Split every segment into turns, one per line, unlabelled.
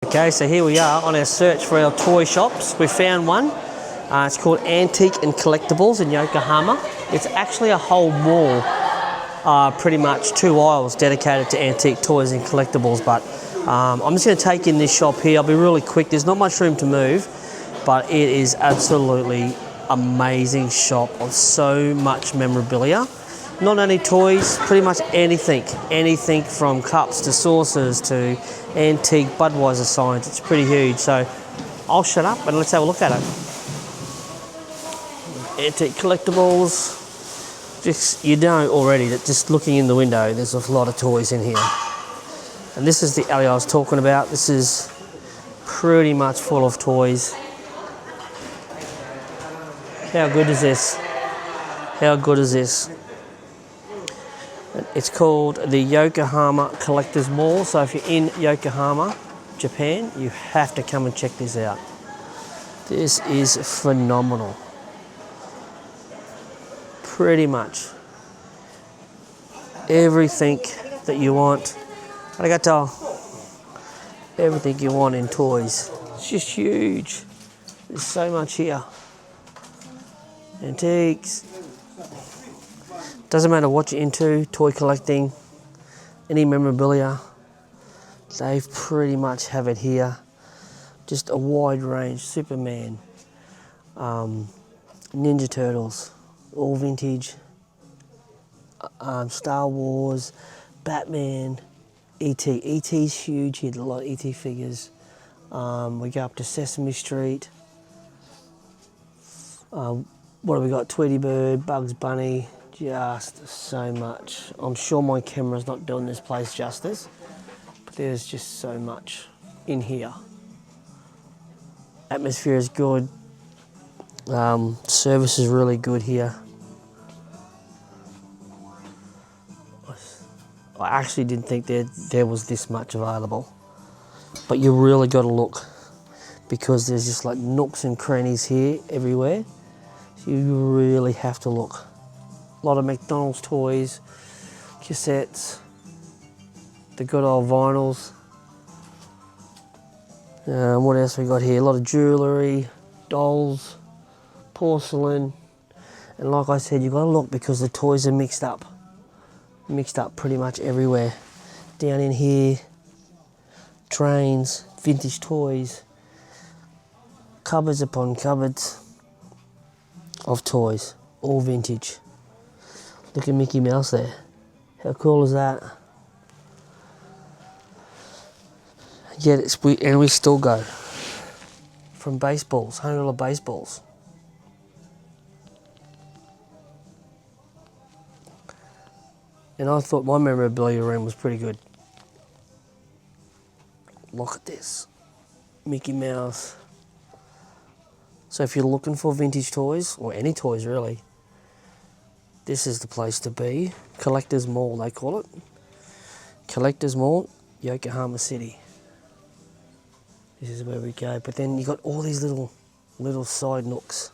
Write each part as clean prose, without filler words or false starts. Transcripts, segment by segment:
Okay, so here we are on our search for our toy shops. We found one. It's called Antique and Collectibles in Yokohama. It's actually a whole mall, pretty much 2 aisles dedicated to antique toys and collectibles. But I'm just going to take in this shop here. I'll be really quick. There's not much room to move, but it is absolutely amazing shop of so much memorabilia. Not only toys, pretty much anything. Anything from cups to saucers to antique Budweiser signs. It's pretty huge. So I'll shut up and let's have a look at it. Antique collectibles. Just, you know already that just looking in the window, there's a lot of toys in here. And this is the alley I was talking about. This is pretty much full of toys. How good is this? How good is this? It's called the Yokohama Collectors Mall. So if you're in Yokohama, Japan, you have to come and check this out. This is phenomenal. Pretty much everything that you want. Arigato. Everything you want in toys. It's just huge. There's so much here. Antiques. Doesn't matter what you're into, toy collecting, any memorabilia, they pretty much have it here. Just a wide range. Superman, Ninja Turtles, all vintage, Star Wars, Batman, E.T. E.T.'s huge here, a lot of E.T. figures. We go up to Sesame Street. What have we got? Tweety Bird, Bugs Bunny, just so much. I'm sure my camera's not doing this place justice, but there's just so much in here. Atmosphere is good. Service is really good here. I actually didn't think there was this much available, but you really got to look because there's just like nooks and crannies here everywhere. So you really have to look. A lot of McDonald's toys, cassettes, the good old vinyls. What else we got here? A lot of jewellery, dolls, porcelain, and like I said, you've got to look because the toys are mixed up pretty much everywhere. Down in here, trains, vintage toys, cupboards upon cupboards of toys, all vintage. Look at Mickey Mouse there. How cool is that? Yet we still go. From baseballs, $100 baseballs. And I thought my memorabilia room was pretty good. Look at this. Mickey Mouse. So if you're looking for vintage toys, or any toys really, this is the place to be. Collectors Mall, they call it. Collectors Mall, Yokohama City. This is where we go. But then you got all these little side nooks.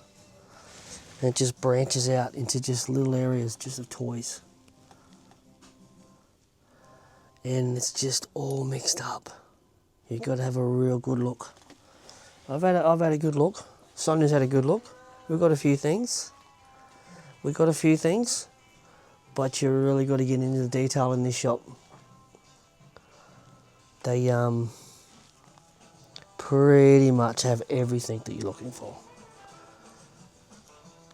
And it just branches out into just little areas just of toys. And it's just all mixed up. You've got to have a real good look. I've had a good look. Sonia's had a good look. We've got a few things. But you really got to get into the detail in this shop. They pretty much have everything that you're looking for.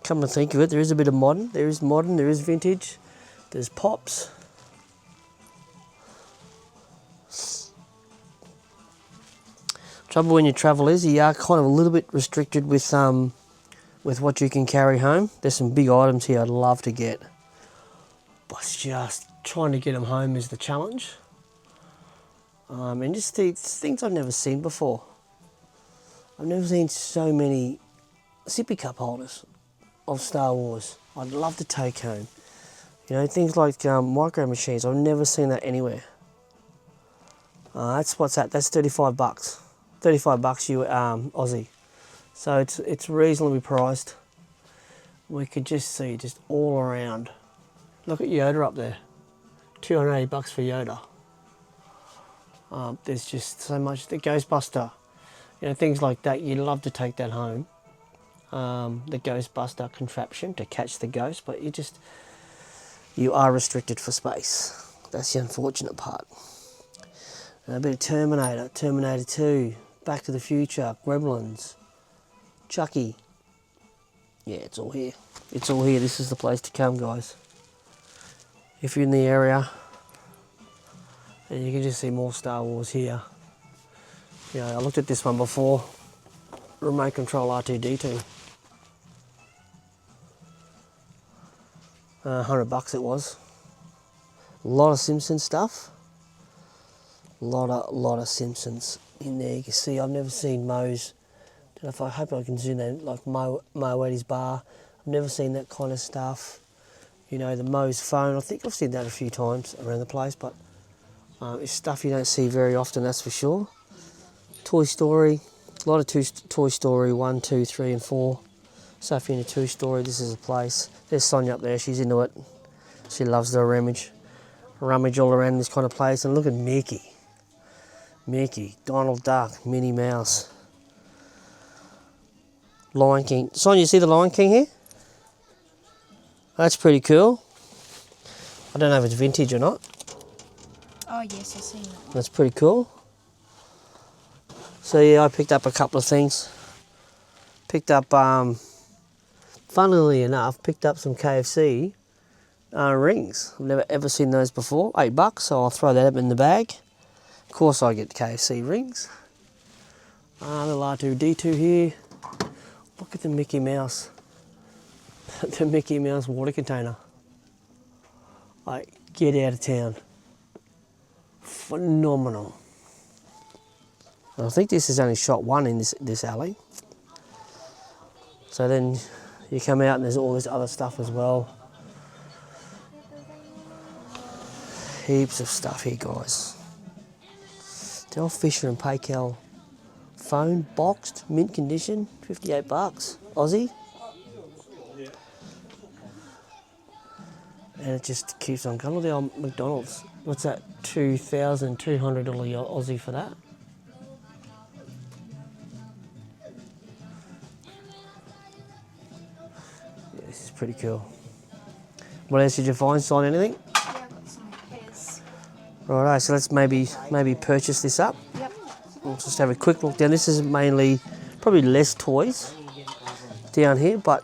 Come to think of it, there is a bit of modern. There is vintage. There's pops. Trouble when you travel is you are kind of a little bit restricted with what you can carry home. There's some big items here I'd love to get, but just trying to get them home is the challenge. And just things I've never seen before. I've never seen so many sippy cup holders of Star Wars. I'd love to take home. You know, things like micro machines. I've never seen that anywhere. That's what's that? That's $35. $35 Aussie. So it's reasonably priced. We could just see just all around. Look at Yoda up there. $280 for Yoda. There's just so much. The Ghostbuster, you know, things like that. You'd love to take that home. The Ghostbuster contraption to catch the ghost, but you are restricted for space. That's the unfortunate part. And a bit of Terminator, Terminator 2, Back to the Future, Gremlins, Chucky. Yeah, it's all here. It's all here. This is the place to come, guys. If you're in the area, and you can just see more Star Wars here. You know, I looked at this one before. Remote control R2-D2. $100 it was. A lot of Simpsons stuff. A lot of Simpsons in there. You can see I've never seen Moe's. I hope I can zoom in, like Mo Eddie's bar. I've never seen that kind of stuff. You know, the Moe's phone. I think I've seen that a few times around the place, but it's stuff you don't see very often, that's for sure. Toy Story. A lot of Toy Story 1, 2, 3 and 4. So if you're into Toy Story, this is a place. There's Sonia up there, she's into it. She loves to rummage all around this kind of place. And look at Mickey. Mickey, Donald Duck, Minnie Mouse. Lion King. Sonia, you see the Lion King here? That's pretty cool. I don't know if it's vintage or not.
Oh yes, I've seen that.
That's pretty cool. So yeah, I picked up a couple of things. Picked up, funnily enough, picked up some KFC rings. I've never ever seen those before. $8, so I'll throw that up in the bag. Of course I get KFC rings. Little R2-D2 here. Look at the Mickey Mouse. The Mickey Mouse water container. Like, get out of town. Phenomenal. I think this is only shot one in this alley. So then you come out and there's all this other stuff as well. Heaps of stuff here, guys. Del Fisher and Paykel phone, boxed, mint condition, $58, Aussie. And it just keeps on going. Look at the old McDonald's. What's that? $2,200 Aussie for that. Yeah, this is pretty cool. What else did you find? Sign anything?
Yeah, I've got some pairs.
Righto, so let's maybe purchase this up.
Yep.
We'll just have a quick look down. This is mainly probably less toys down here, but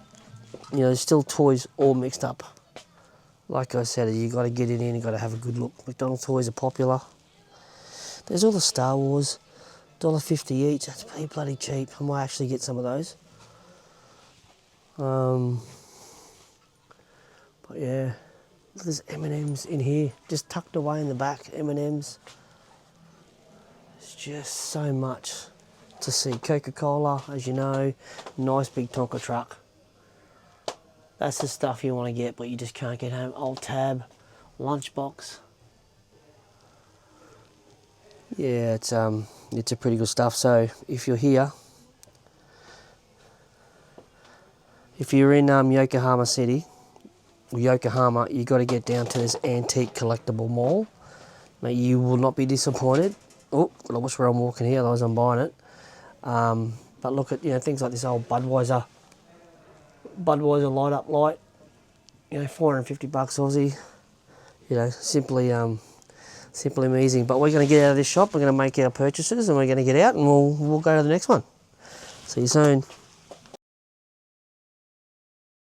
you know, there's still toys all mixed up. Like I said, you got to get it in, you got to have a good look. McDonald's toys are popular. There's all the Star Wars, $1.50 each. That's pretty bloody cheap. I might actually get some of those. But yeah, there's M&Ms in here, just tucked away in the back. M&Ms. It's just so much to see. Coca-Cola, as you know, nice big Tonka truck. That's the stuff you want to get, but you just can't get home. Old Tab, Lunchbox. Yeah, it's a pretty good stuff. So if you're here, if you're in Yokohama City, or Yokohama, you got to get down to this antique collectible mall. Mate, you will not be disappointed. Oh, gotta watch where I'm walking here, otherwise I'm buying it. But look at, you know, things like this old Budweiser light up light, you know, $450 Aussie. You know, simply amazing. But we're going to get out of this shop, we're going to make our purchases and we're going to get out and we'll go to the next one. See you soon.